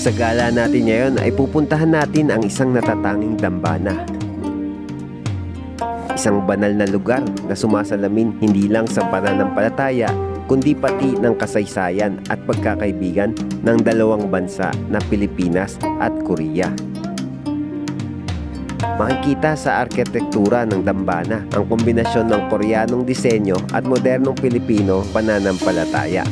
Sa gala natin ngayon ay pupuntahan natin ang isang natatanging dambana. Isang banal na lugar na sumasalamin hindi lang sa pananampalataya kundi pati ng kasaysayan at pagkakaibigan ng dalawang bansa na Pilipinas at Korea. Makikita sa arkitektura ng dambana ang kombinasyon ng Koreanong disenyo at modernong Pilipino pananampalataya.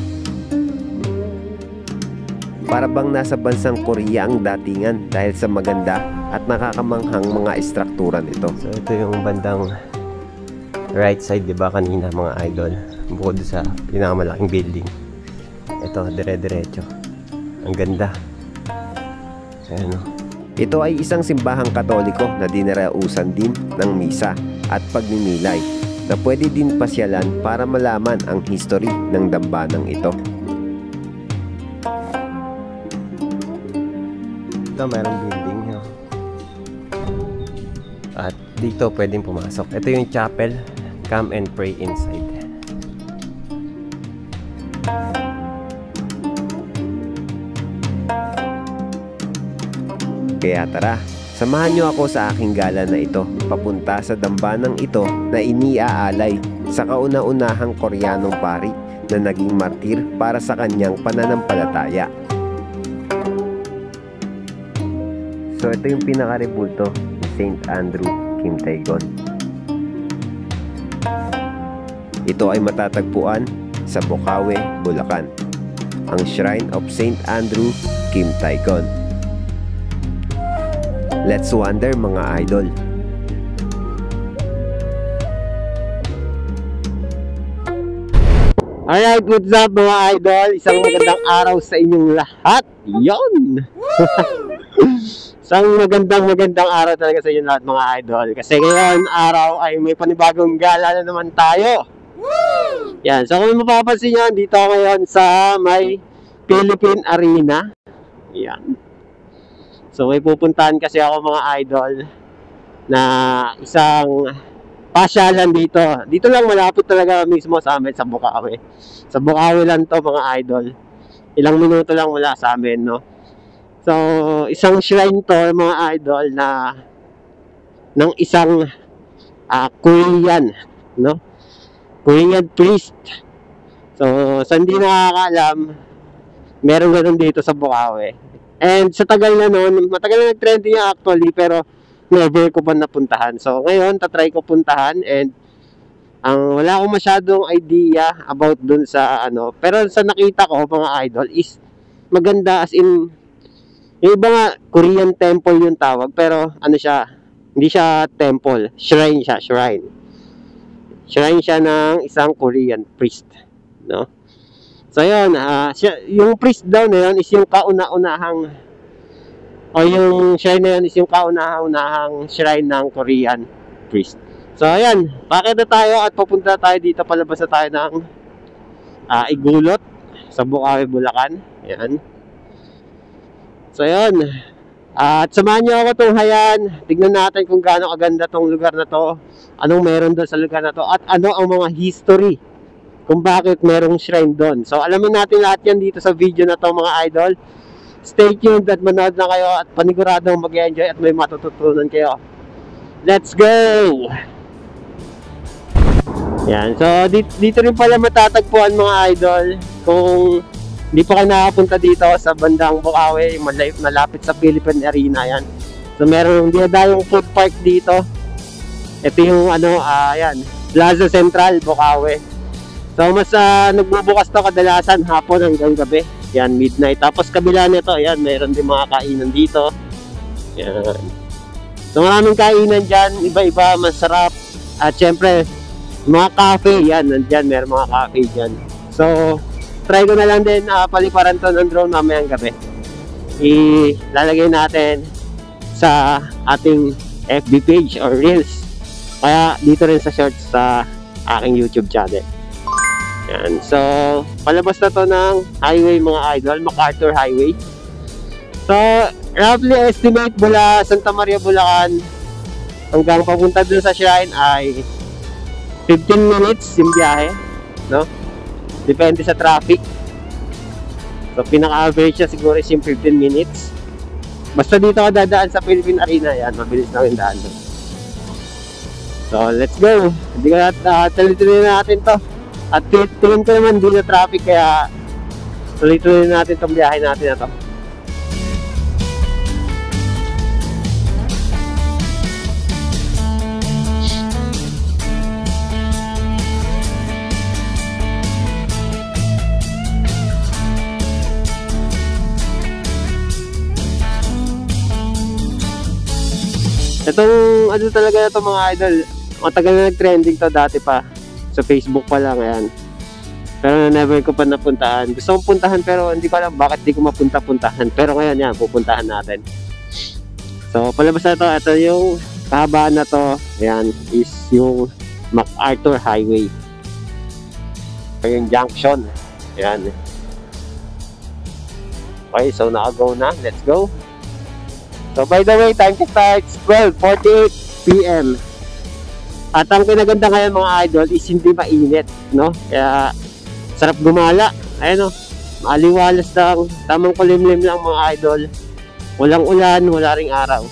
Para bang nasa bansang Korea ang datingan dahil sa maganda at nakakamanghang mga istruktura nito. So ito yung bandang right side, 'di ba kanina mga idol? Bukod sa pinakamalaking building. Ito dire-diretso. Ang ganda. Ayan o. Ito ay isang simbahang Katoliko na dinarausan din ng misa at pagninilay na pwede din pasyalan para malaman ang history ng dambanang ito. Ito mayroong building, no? At dito pwedeng pumasok. Ito yung chapel. Come and pray inside. Kaya tara, samahan nyo ako sa aking gala na ito, papunta sa dambanang ito na iniaalay sa kauna-unahang Koreanong pari na naging martir para sa kanyang pananampalataya. So ito yung pinaka-rebulto ni St. Andrew Kim Tae-gon. Ito ay matatagpuan sa Bocaue, Bulacan, ang Shrine of St. Andrew Kim Tae-gon. Let's wander mga idol. Alright, what's up mga idol? Isang magandang araw sa inyong lahat. Yon. Isang magandang araw talaga sa inyong lahat mga idol. Kasi ngayon araw ay may panibagong gala na naman tayo. Yan, so kung mapapansin nyo, dito ngayon sa may Philippine Arena. Yan. So may pupuntahan kasi ako mga idol na isang pasyalan dito. Dito lang malapit talaga mismo sa amin sa Bocaue. Sa Bocaue lang to mga idol. Ilang minuto lang mula sa amin, no? So isang shrine to mga idol na ng isang Korean, no? Korean priest. So sa hindi nakakaalam, meron ganun dito sa Bocaue. And sa tagal na noon, matagal na nag-trending actually, pero never ko pa napuntahan. So ngayon, tatry ko puntahan and wala akong masyadong idea about dun sa ano. Pero sa nakita ko mga idol is maganda, as in yung iba nga Korean temple yung tawag, pero ano siya, hindi siya temple, shrine siya, shrine. Shrine siya ng isang Korean priest, no? So yun, yung priest daw na yun is yung kauna-unahang, o yung shrine na yun is yung kauna-unahang shrine ng Korean priest. So ayan, bakit na tayo at pupunta tayo dito, palabas na tayo ng Igulot sa Bocaue, Bulacan. Ayan. So yun, at samahan nyo ako itong hayan, tignan natin kung gaano kaganda tong lugar na to, anong meron doon sa lugar na to, at ano ang mga history kung bakit merong shrine doon. So alamin natin lahat yan dito sa video na to mga idol. Stay tuned at manood na kayo at paniguradong mag-enjoy at may matututunan kayo. Let's go! Yan, so dito rin pala matatagpuan mga idol. Kung hindi pa kayo nakapunta dito sa bandang Bocaue, malapit sa Philippine Arena yan. So meron dinadayong food park dito. Ito yung yan, Plaza Central, Bocaue. So mas nagbubukas to kadalasan hapon hanggang gabi. Yan, midnight. Tapos kabila nito, yan, mayroon din mga kainan dito. Yan. So maraming kainan dyan, iba-iba, masarap. At syempre, mga cafe, yan, nandyan, mayroon mga cafe dyan. So, try ko na lang din paliparan to ng drone mamayang gabi. Ilalagay natin sa ating FB page or Reels. Kaya dito rin sa shorts sa aking YouTube channel. Yan. So, palabas na to ng highway mga idol, MacArthur Highway. So, roughly estimate mula Santa Maria, Bulacan hanggang papunta dun sa shrine ay 15 minutes yung biyahe, no? Depende sa traffic. So, pinaka-average siya siguro is yung 15 minutes. Basta dito ka dadaan sa Philippine Arena, yan, mabilis lang yung daan doon. So, let's go! Hindi ka tuloy-tuloy natin to. At tingin ko naman hindi na traffic, kaya tuloy-tuloy natin itong biyahe natin na to. Itong ano talaga na ito mga idol, matagal na nag-trending to dati pa. Sa Facebook pa lang, ayan. Pero never ko pa napuntahan. Gusto kong puntahan pero hindi ko alam bakit di ko mapunta-puntahan. Pero ngayon yan, pupuntahan natin. So palabas na to, ito yung kahabaan na to, ayan, is yung MacArthur Highway. Ito yung junction. Ayan. Okay, so naka-go na. Let's go. So by the way, time to start 12:48 PM. At ang pinaganda ngayon mga idol is hindi mainit, no? Kaya sarap gumala. Ayun, no? Maaliwalas lang, tamang kulimlim lang mga idol. Walang ulan, wala ring araw.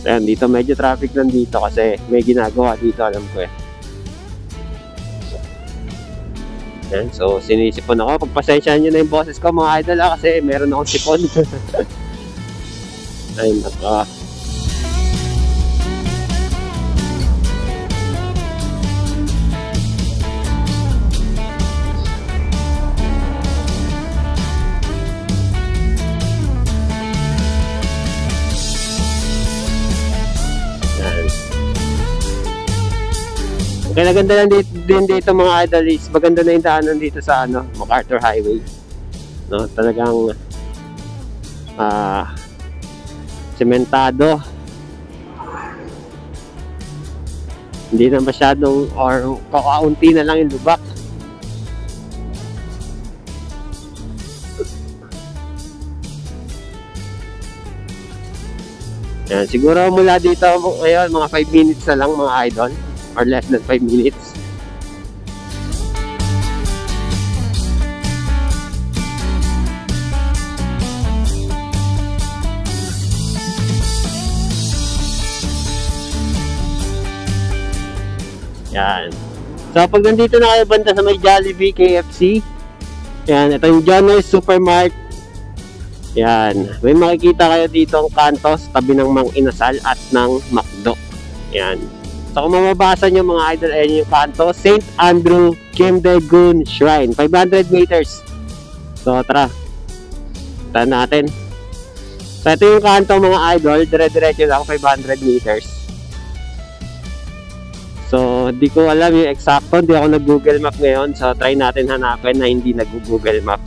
So yan, dito medyo traffic lang dito kasi may ginagawa dito, alam ko eh. Yan, so sinisipon ako. Pagpasensyahan nyo na yung boses ko mga idol kasi meron akong sipon. Ay naka. Kaya naganda lang dito mga idol is maganda na yung daanan dito sa ano, MacArthur Highway. No, talagang sementado. Hindi na masyadong or kakaunti na lang yung lubak. Yan, siguro mula dito ngayon mga 5 minutes na lang mga idol. Or less than 5 minutes. Yan. So pag nandito na kayo banda sa may Jollibee, KFC, yan, ito yung Johnny's Supermart. Yan, may makikita kayo dito ang kantos tabi ng Mang Inasal at ng McDo. Yan. So kung mamabasa nyo mga idol, ayan yung kanto, St. Andrew Kimdaegun Shrine, 500 meters. So tara, tahan natin. So ito yung kanto mga idol, dire-diretso lang 500 meters. So di ko alam yung eksakto, hindi ako nag-google map ngayon. So try natin hanapin na hindi nag-google map.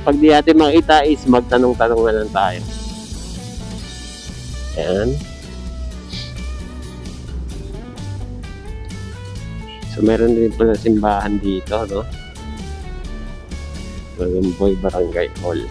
Pag di natin makita is magtanong-tanong na lang tayo. Ayan. So meron din pala simbahan dito, no? Magamboy Barangay Hall.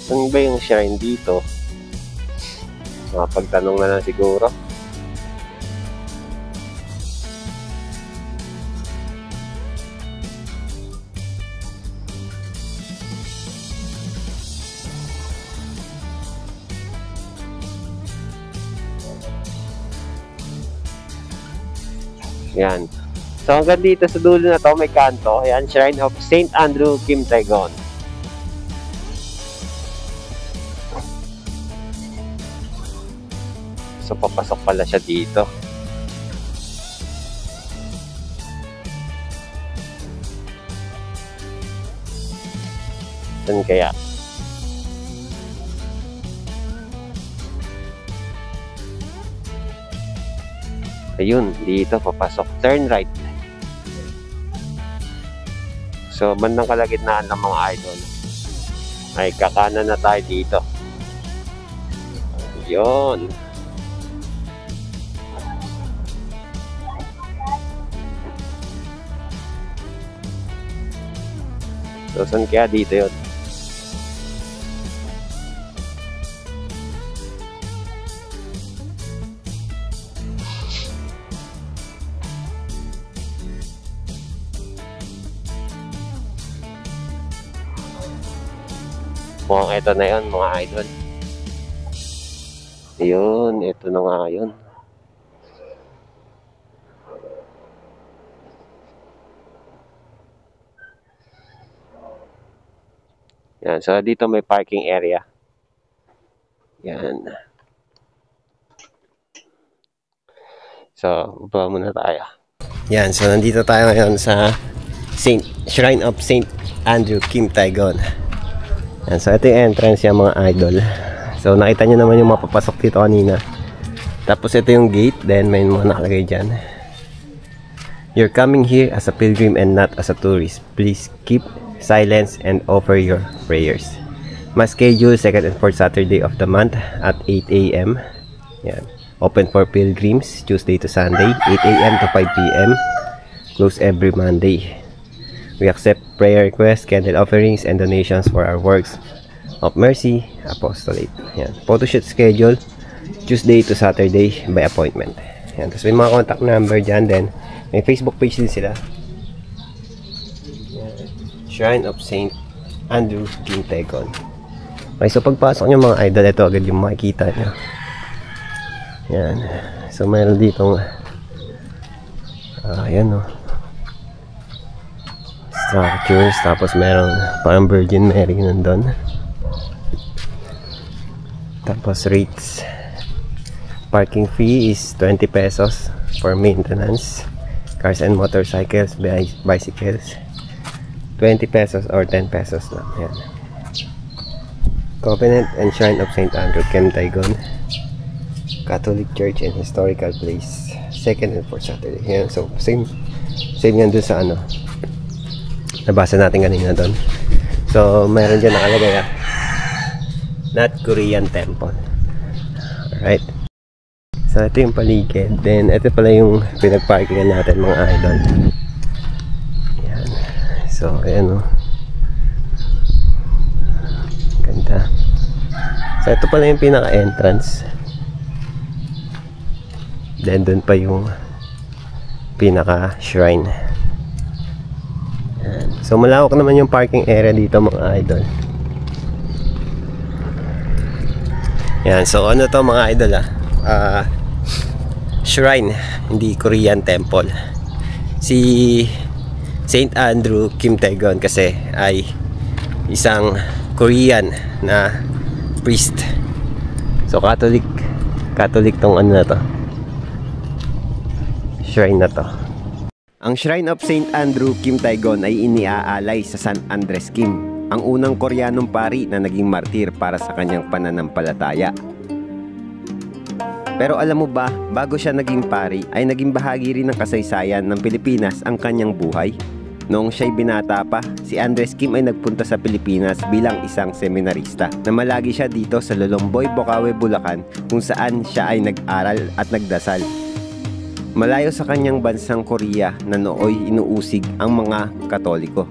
Saan ba yung shrine dito? Makapagtanong na lang siguro. Yan. So hanggang dito sa dulo na to may kanto. Ayan, Shrine of St. Andrew Kimdaegun. So papasok pala siya dito. Saan kaya? Ayun, dito papasok. Turn right. So, bandang kalagitnaan ng mga idol. Ay, kakanan na tayo dito. Ayun. So, saan kaya dito yun? Mukhang ito na yun, mga idol. Yun, ito na nga yun. Yan, so dito may parking area. Yan. So, baba muna tayo. Yan, so nandito tayo ngayon sa Shrine of St. Andrew Kim Tae-gon. Yan, so ito yung entrance yung mga idol. So nakita nyo naman yung mapapasok dito kanina. Tapos ito yung gate, then may mga nakalagay dyan. You're coming here as a pilgrim and not as a tourist. Please keep silence and offer your prayers. Mas schedule 2nd and 4th Saturday of the month at 8 a.m. Yan. Open for pilgrims Tuesday to Sunday 8 a.m. to 5 p.m. Close every Monday. We accept prayer requests, candle offerings, and donations for our works of mercy apostolate. Yan. Photoshoot schedule Tuesday to Saturday by appointment. Yan. Tapos may mga contact number dyan. Then may Facebook page din sila. Shrine of St. Andrew Kim Tae-gon. Okay, so pagpasok nyo mga idol, ito agad yung makikita nyo. Yan. So mayroon ditong ayan o, structures. Tapos meron parang Virgin Mary nandun. Tapos rates. Parking fee is 20 pesos for maintenance. Cars and motorcycles, bicycles 20 pesos or 10 pesos lang. Yan. Covenant and Shrine of St. Andrew Kim Tae-gon Catholic Church and Historical Place 2nd and 4th Saturday. Yan. So same yan dun sa ano nabasa natin kanina doon. So mayroon dyan nakalagay not Korean temple. Alright, so ito yung paligid. Then ito pala yung pinagparkingan natin mga idol. So, ayan o. Ganda. So, ito pala yung pinaka-entrance. Then, dun pa yung pinaka-shrine. So, malawak naman yung parking area dito mga idol. Yan. So, ano to mga idol shrine, hindi Korean temple. Si St. Andrew Kim Tae-gon kasi ay isang Korean na priest. So Catholic tong ano na to, shrine na to. Ang Shrine of St. Andrew Kim Tae-gon ay iniaalay sa San Andres Kim, ang unang Koreanong pari na naging martir para sa kanyang pananampalataya. Pero alam mo ba, bago siya naging pari ay naging bahagi rin ng kasaysayan ng Pilipinas ang kanyang buhay. Noong siya'y binata pa, si Andres Kim ay nagpunta sa Pilipinas bilang isang seminarista. Namalagi siya dito sa Lolomboy, Bocaue, Bulacan, kung saan siya ay nag-aral at nagdasal. Malayo sa kanyang bansang Korea na nooy inuusig ang mga Katoliko.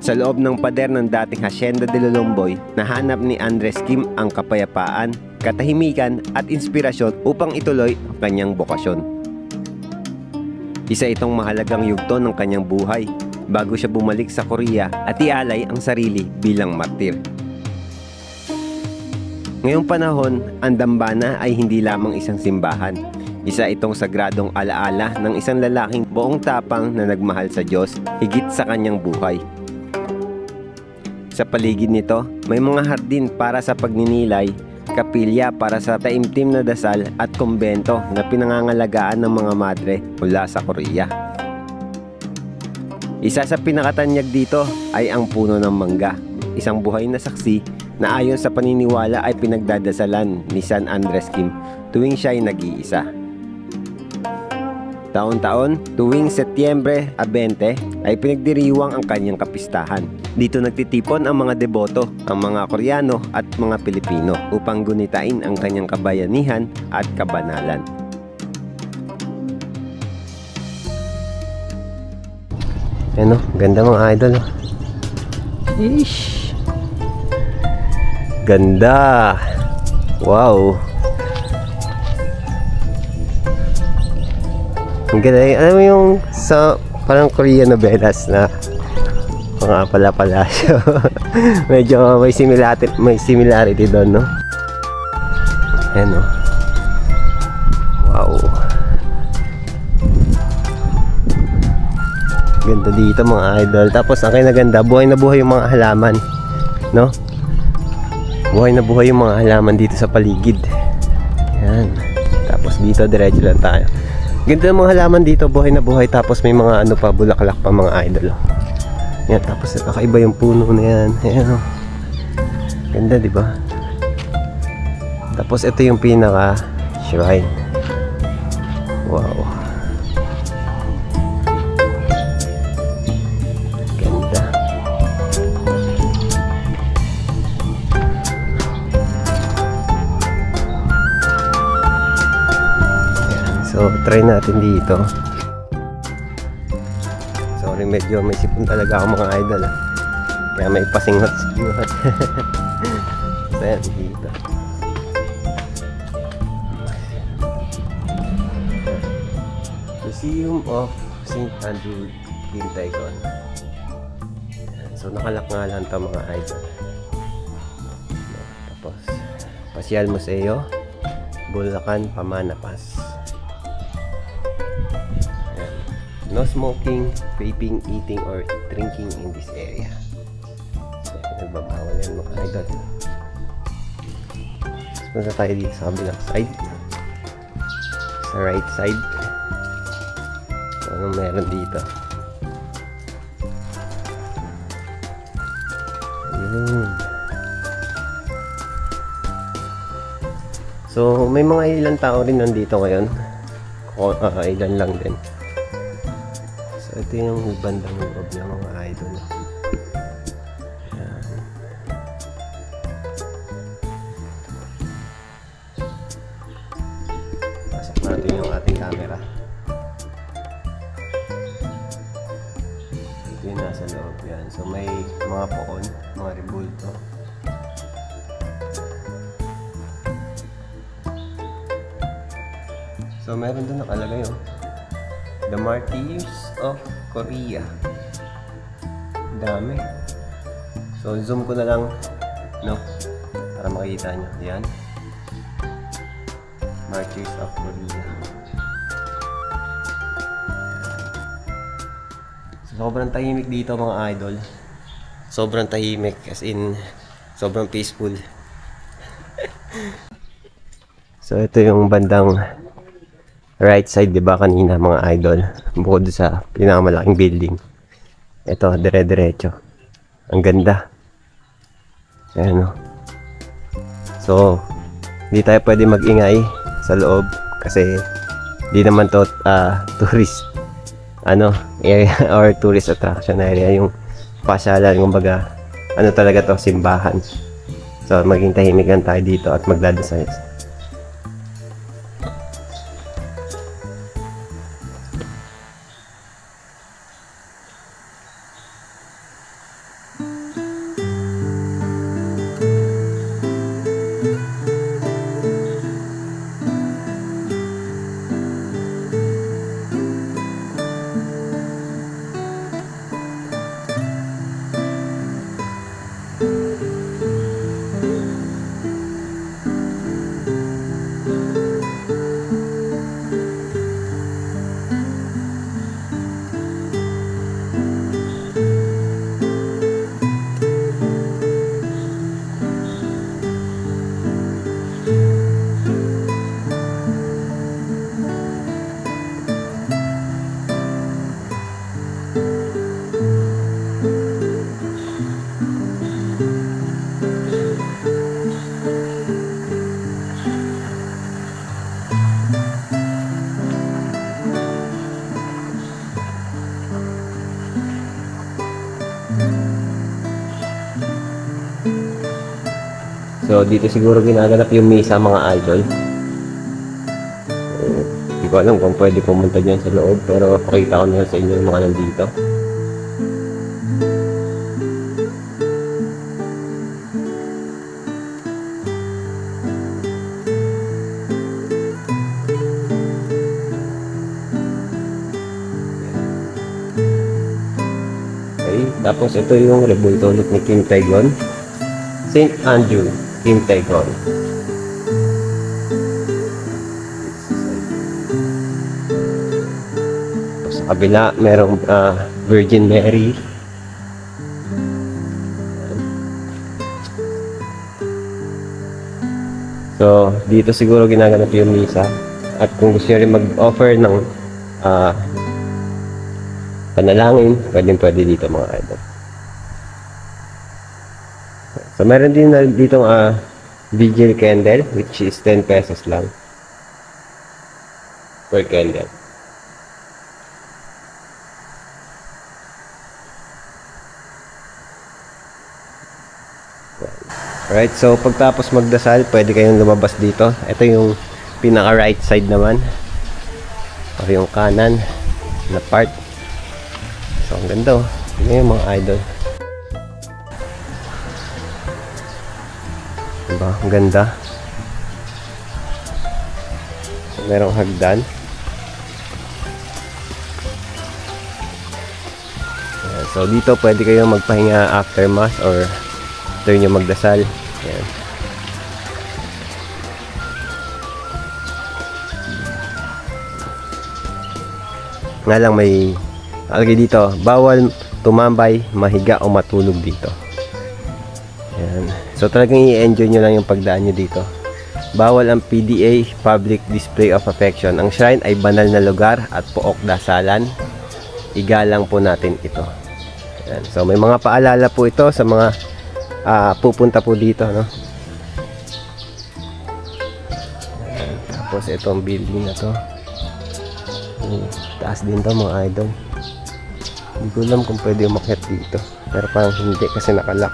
Sa loob ng pader ng dating Hacienda de Lolomboy, nahanap ni Andres Kim ang kapayapaan, katahimikan at inspirasyon upang ituloy ang kanyang bokasyon. Isa itong mahalagang yugto ng kanyang buhay bago siya bumalik sa Korea at ialay ang sarili bilang martir. Ngayong panahon, ang dambana ay hindi lamang isang simbahan. Isa itong sagradong alaala ng isang lalaking buong tapang na nagmahal sa Diyos higit sa kanyang buhay. Sa paligid nito, may mga hardin para sa pagninilay, kapilya para sa taimtim na dasal at kumbento na pinangangalagaan ng mga madre mula sa Korea. Isa sa pinakatanyag dito ay ang puno ng mangga, isang buhay na saksi na ayon sa paniniwala ay pinagdadasalan ni San Andres Kim tuwing siya ay nag-iisa. Taon-taon, tuwing Setyembre 20 ay pinagdiriwang ang kanyang kapistahan. Dito nagtitipon ang mga deboto, ang mga Koreano at mga Pilipino upang gunitain ang kanyang kabayanihan at kabanalan. Ano, ganda mga idol. Ish. Ganda. Wow. Ang ganda. Alam mo yung sa parang Korean novelas na mga pala-palasyo. Medyo may similarity doon, no? Ayan, no? Wow. Ganda dito mga idol. Tapos ang kinaganda, buhay na buhay yung mga halaman, no? Buhay na buhay yung mga halaman dito sa paligid. Ayan. Tapos dito diretso lang tayo. Ganda ng mga halaman dito, buhay na buhay. Tapos may mga ano pa, bulaklak pa mga idol. Yan, tapos nakakaiba yung puno na yan. Ayan, oh. Ganda, di ba? Tapos ito yung pinaka shrine. Wow. Ganda. Ayan, so try natin dito. Sorry, medyo may sipon talaga ako mga idol, ah. Kaya may pasingot-singot. So yan, dito. Museum of St. Andrew Kintaikon. So nakalak nga lang ito mga idol. Tapos Pasyal Museo, Bulacan, Pamanapas. No smoking, vaping, eating, or drinking in this area. So, nagbabawal yan mga idol. Tapos punta tayo dito sa kabilang side. Sa right side. So, anong meron dito? Ayun. So, may mga ilang tao rin nandito ngayon. Ilan lang din. So, ito yung bandang loob ng mga idol. Ayan. Pasok natin yung ating camera. Ito yung nasa loob yan. So, may mga poon, mga rebulto. So, meron doon nakalagay, oh. The Martyrs of Korea. Dami. So, zoom ko na lang, no? Para makikita nyo. Yan. Martyrs of Korea. So, sobrang tahimik dito mga idol. Sobrang tahimik. As in, sobrang peaceful. So, ito yung bandang right side, di ba kanina mga idol, bukod sa pinakamalaking building. Ito, dire-diretso. Ang ganda. Ayan, no? So, hindi tayo pwede mag-ingay sa loob kasi di naman to tourist area or tourist attraction area. Yung pasyalan, kumbaga ano talaga to, simbahan. So, maging tahimik lang tayo dito at magdadasal. So, dito siguro ginaganap yung misa mga idol. Hindi ko alam kung pwede pumunta dyan sa loob, pero pakita ko na sa inyo yung mga nandito. Tapos ito yung rebulto ulit ni Kim Tae-gon. St. Andrew, Kim Tae-gon. Tapos sa kabila, merong Virgin Mary. So, dito siguro ginaganap yung misa. At kung gusto nyo rin mag-offer ng panalangin, pwede dito mga idol. So, meron din dito vigil candle, which is 10 pesos lang per candle. Alright, so pagtapos magdasal, pwede kayong lumabas dito. Ito yung pinaka right side naman, o yung kanan na part. So ang ganda, yun yung mga idol, diba? Ang ganda. So merong hagdan. So dito pwede kayong magpahinga after mass or after nyo magdasal. Ayan. Nga lang may alagay dito, bawal tumambay, mahiga o matulog dito. Ayan. So talagang i-enjoy nyo lang yung pagdaan nyo dito. Bawal ang PDA, public display of affection. Ang shrine ay banal na lugar at pook dasalan. Igalang po natin ito. Ayan. So may mga paalala po ito sa mga pupunta po dito, no? Ayan. Tapos itong building na to, taas din to mga idol. Hindi ko alam kung pwede umakyat dito, pero parang hindi kasi nakalock.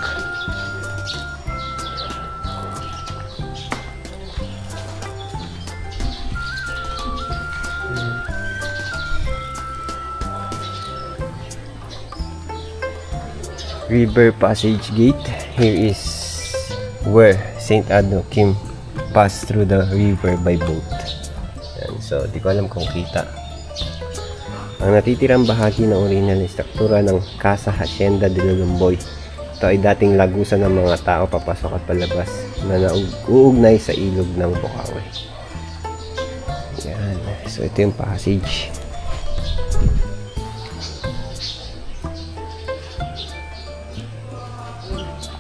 River Passage Gate. Here is where St. Andrew Kim passed through the river by boat. Yan. So, di ko alam kung kita. Ang natitirang bahagi ng original struktura ng Casa Hacienda de Lulumboy. Ito ay dating lagusan ng mga tao papasok at palabas na nauugnay sa ilog ng Bocaue. Yan. So, ito yung passage.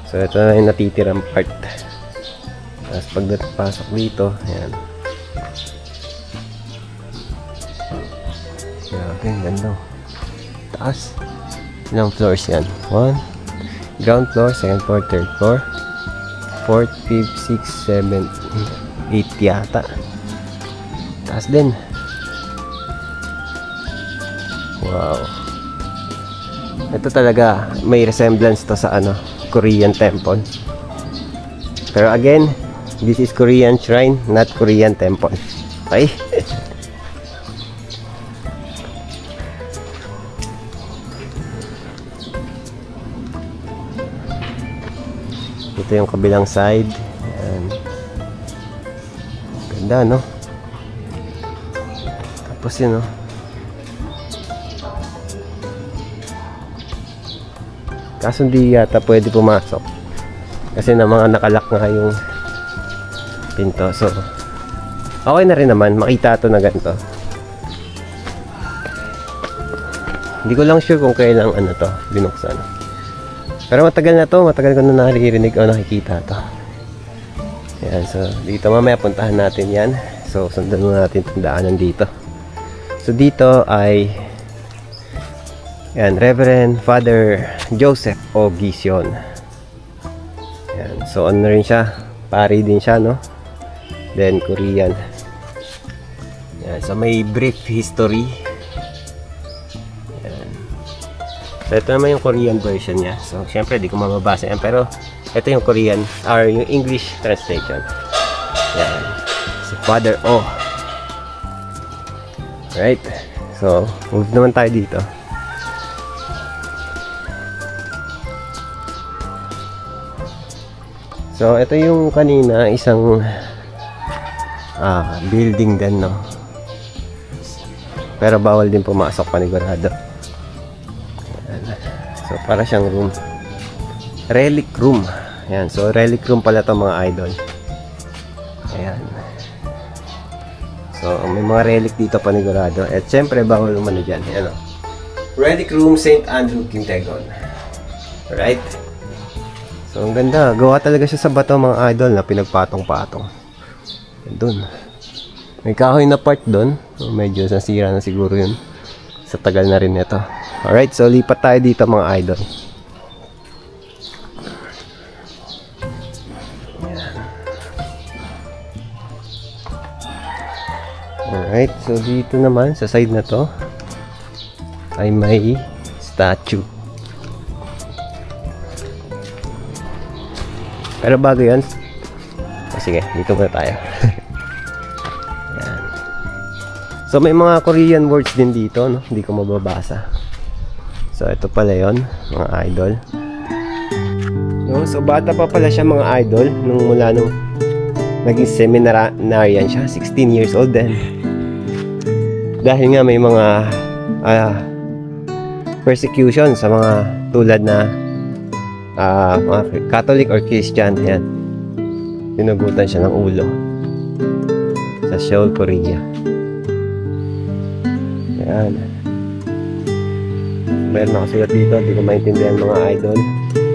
So ito na yung natitirang part. Tapos pag napasok dito, ayan. Grabe, ganda. Taas. Ilang floors yan? 1, ground floor, second floor, third floor, 4th, 5th, 6th, 7th, 8th yata. Taas din. Wow. Ito talaga, may resemblance to sa Korean temple. Pero again, this is Korean shrine, not Korean temple. Okay? Ito yung kabilang side. Ayan. Ganda, no? Tapos yun, no? Kaso hindi yata pwede pumasok kasi na mga nakalak nga yung pinto. So okay na rin naman, makita to na ganito. Hindi ko lang sure kung kailang to binuksan, pero matagal na to, matagal ko na naririnig o nakikita to. Yan, so dito mamaya puntahan natin yan. So sundan muna natin itong daanan dito. So dito ay yan, Reverend Father Joseph O. Gision. Yan, so ano rin siya, pari din siya, no? Then Korean. Yan, so may brief history. Yan. So ito naman yung Korean version niya. So syempre di ko mababasa yan, pero ito yung Korean or yung English translation. Yan, si Father O. Right, so move naman tayo dito. So ito yung kanina, isang building din, no? Pero bawal din pumasok, panigurado. So, para siyang room. Relic room. Ayan. So, relic room pala ito mga idol. Ayan. So, may mga relic dito panigurado. At syempre, bawal naman na dyan. Ayan o. Relic room, St. Andrew, Kintegon. Alright. So, ang ganda. Gawa talaga siya sa bato mga idol na pinagpatong-patong. Doon. May kahoy na part doon. So, medyo nasira na siguro yun. Sa tagal na rin ito. Alright, so lipat tayo dito mga idol. Alright, so dito naman sa side na to ay may statue. Pero bago yan, sige, dito muna tayo. So may mga Korean words din dito, no? Hindi ko mababasa. So ito pala yon mga idol. No, so bata pa pala siya mga idol mula nung naging seminarian siya, 16 years old din. Dahil nga may mga persecution sa mga tulad na mga Catholic or Christian, yan. Tinugutan siya ng ulo sa Seoul, Korea. Ayan. Meron nakasulat dito, hindi ko maintindihan mga idol.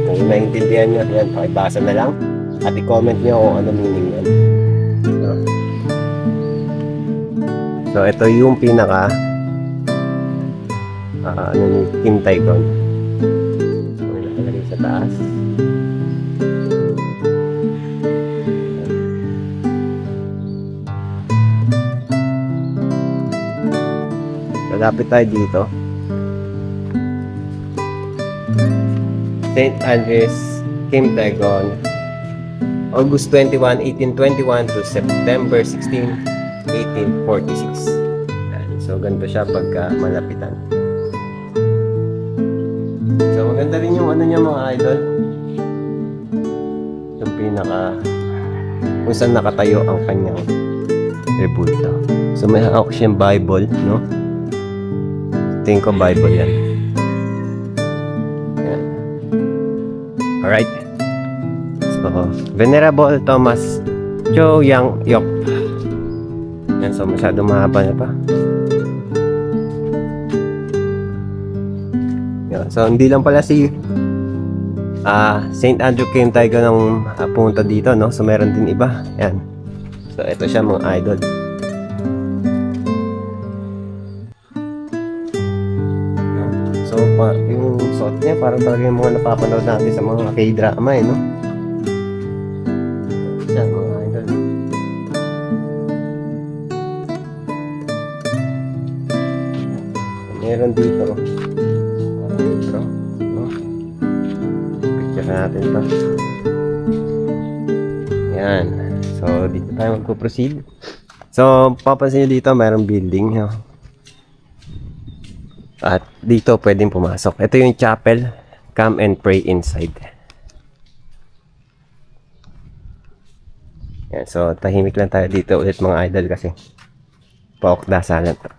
Kung maintindihan nyo, yan, pakibasa na lang. At i-comment nyo kung ano meaning yan. So, ito yung pinaka Kim Tae-gon. So, nakalagay sa taas. Lapit tayo dito. St. Andres, Kim Tae-gon, August 21, 1821 to September 16, 1846. So, ganito siya pagka malapitan. So, maganda rin yung ano niya mga idol. Yung pinaka kung saan nakatayo ang kanyang rebulto. So, may hawak siyang Bible, no? Tingin ko Bible yan. Yan. Alright. So, Venerable Thomas Cho Yang Yok. Yan, so masyadong mahaba na pa. Yan, so hindi lang pala si St. Andrew Kim Tae-gon ang pumunta dito, no? So meron din iba. Yan. So ito siya mga idol. So, yung suot niya parang talaga yung mga napapanood natin sa mga K-drama, no? Siya, mga idol. Meron dito. Intro, no? Picture natin ito. Yan. So, dito tayo magpo-proceed. So, papansin nyo dito, mayroong building, no? At dito pwedeng pumasok. Ito yung chapel. Come and pray inside. Yan, so tahimik lang tayo dito ulit mga idol kasi paokdasalan to.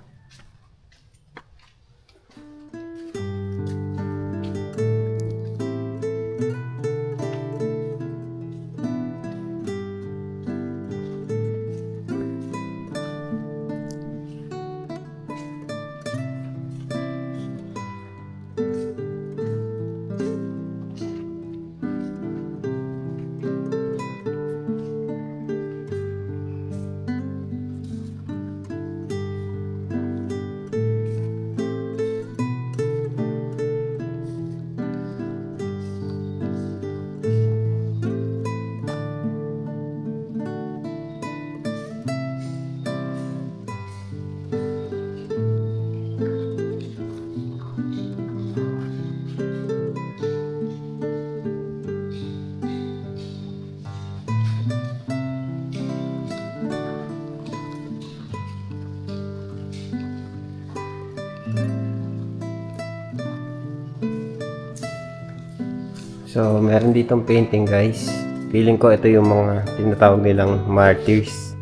So, meron ditong painting guys. Feeling ko ito yung mga tinatawag nilang martyrs.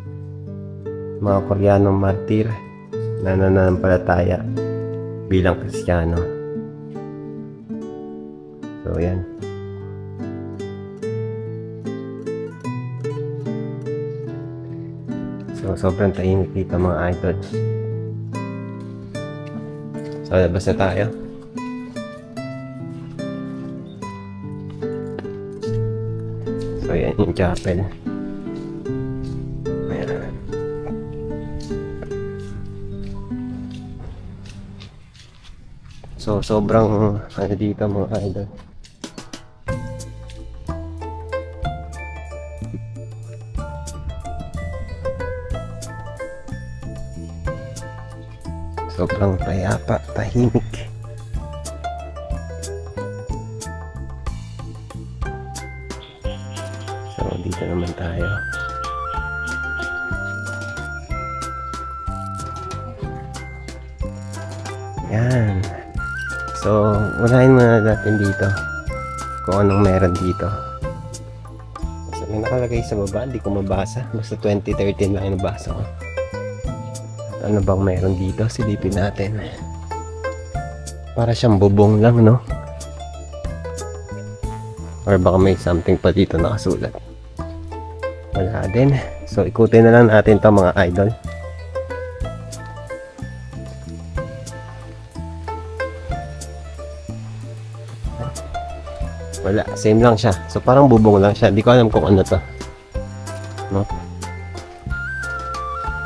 Mga Koreanong martyr na nananampalataya bilang Kristiyano. So yan. So sobrang tahimik dito mga idol. So labas na tayo. So yan yung chapel. Ayan. So sobrang ano dito mga idol. Sobrang payapa, tahimik. So dito naman tayo. Yan. So unahin muna natin dito kung anong meron dito. So may nakalagay sa baba, hindi ko mabasa. Basta 2013 lang yung nabasa ko. Ano bang meron dito? Silipin natin. Para siyang bubong lang, no? Or baka may something pa dito nakasulat. Wala din. So ikutin na lang natin to mga idol. Wala, same lang siya. So parang bubong lang siya. Hindi ko alam kung ano to, no?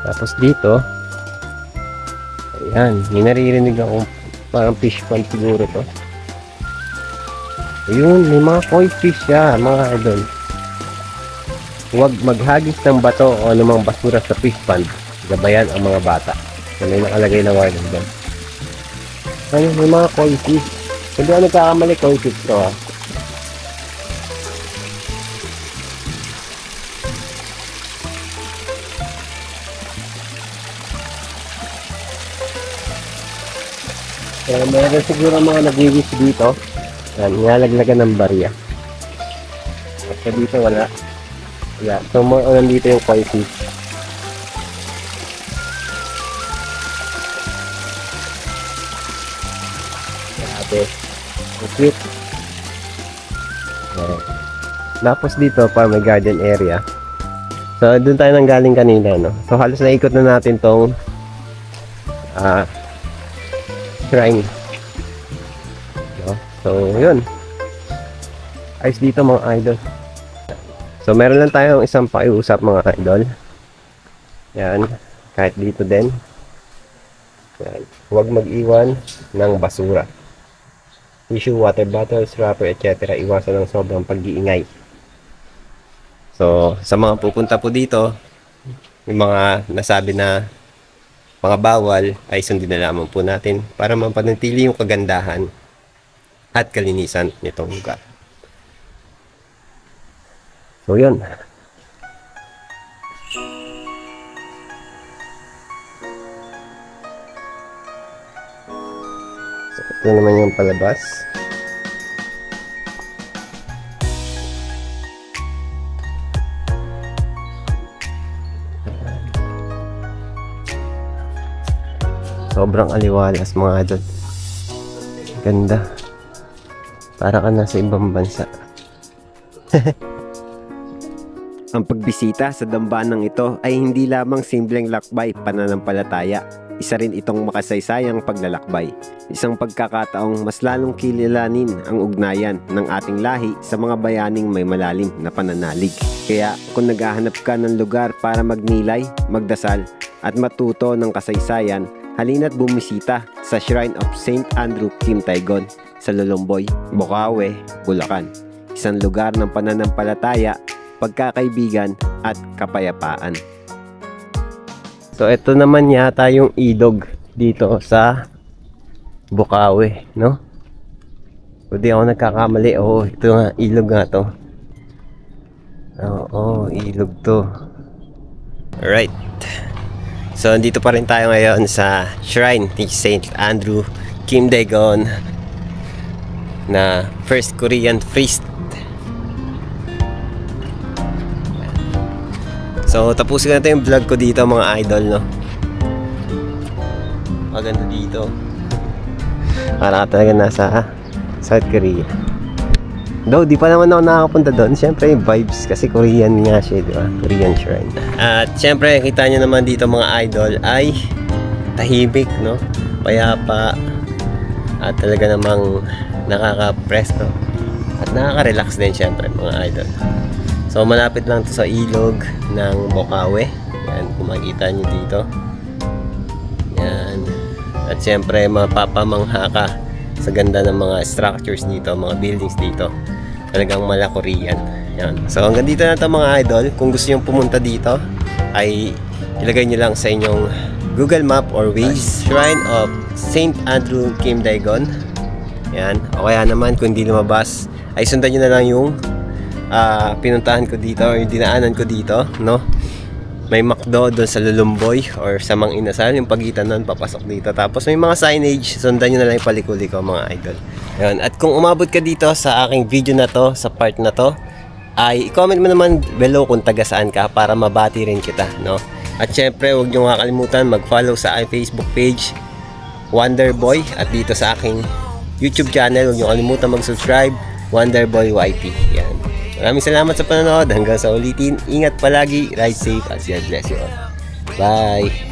Tapos dito, ayan, may naririnig akong parang fish pond siguro to. Ayun, may mga koi fish siya mga idol. Huwag maghagis ng bato o anumang basura sa fish pond. Gabayan ang mga bata. So may nakalagay na warning doon. Ayun, may mga koi fish. Hindi ako nagkakamali, koi fish to ha. Meron siguro mga nag-iwis dito. Yan, nilalaglagan ng barya. So dito wala. Yeah, so more on dito yung koi fish. Grabe. Ang cute. Okay. Tapos dito para may garden area. So doon tayo nang galing kanina, no? So halos naikot na natin tong shrine, no? So yun, ayos dito mga idol. So meron lang tayong isang pakiusap mga idol. Yan, kahit dito din. Yan, huwag mag-iwan ng basura, tissue, water bottles, wrapper, etc. Iwasan ng sobrang pag-iingay. So sa mga pupunta po dito, yung mga nasabi na mga bawal ay sundin na lamang po natin para mapanatili yung kagandahan at kalinisan nitong lugar. So yun. So ito naman yung palabas. Sobrang aliwalas mga idol. Ganda. Para ka nasa ibang bansa. Ang pagbisita sa dambanang ito ay hindi lamang simpleng lakbay pananampalataya. Isa rin itong makasaysayang paglalakbay. Isang pagkakataong mas lalong kilalanin ang ugnayan ng ating lahi sa mga bayaning may malalim na pananalig. Kaya kung naghahanap ka ng lugar para magnilay, magdasal at matuto ng kasaysayan, halina't bumisita sa Shrine of St. Andrew Kim Taygon sa Lolomboy, Bocaue, Bulacan. Isang lugar ng pananampalataya, pagkakaibigan at kapayapaan. So ito naman yata yung ilog dito sa Bocaue, no? Kung di ako nagkakamali, ito nga, ilog nga to. Oo, ilog to. Alright. So, dito pa rin tayo ngayon sa Shrine ni St. Andrew Kim Taygon na first Korean priest. So, tapusin natin yung vlog ko dito mga idol, no? Maganda dito. Para talaga nasa South Korea. Though, di pa naman ako nakakapunta doon. Siyempre, vibes kasi Korean nga siya, di ba? Korean shrine. At siyempre, kita nyo naman dito mga idol ay tahimik, no? Payapa. At talaga namang nakaka-press, no? At nakaka-relax din siyempre mga idol. So, malapit lang to sa ilog ng Bocaue. Yan, kung makikita nyo dito. Yan. At siyempre, mapapamangha ka sa ganda ng mga structures dito, mga buildings dito. Talagang mala Korean. Yan. So hanggang dito na ito mga idol. Kung gusto nyo pumunta dito, ay ilagay nyo lang sa inyong Google Map or Waze. Shrine of St. Andrew Kim Daegon. Yan. O kaya naman kung hindi lumabas, ay sundan nyo na lang yung pinuntahan ko dito or yung dinaanan ko dito, no? May McDo doon sa Lulumboy or sa Mang Inasal, yung pagitan nun papasok dito. Tapos may mga signage, sundan nyo na lang yung palikuli-ko mga idol. Yun. At kung umabot ka dito sa aking video na to, sa part na to, ay i-comment mo naman below kung taga saan ka para mabati rin kita, no? At syempre, huwag nyo kakalimutan mag-follow sa aking Facebook page, Wonderboy, at dito sa aking YouTube channel, huwag nyo kalimutan mag-subscribe, Wonderboy YT. Yan. Maraming salamat sa panonood. Hanggang sa ulitin. Ingat palagi. Ride safe. As God bless you all. Bye.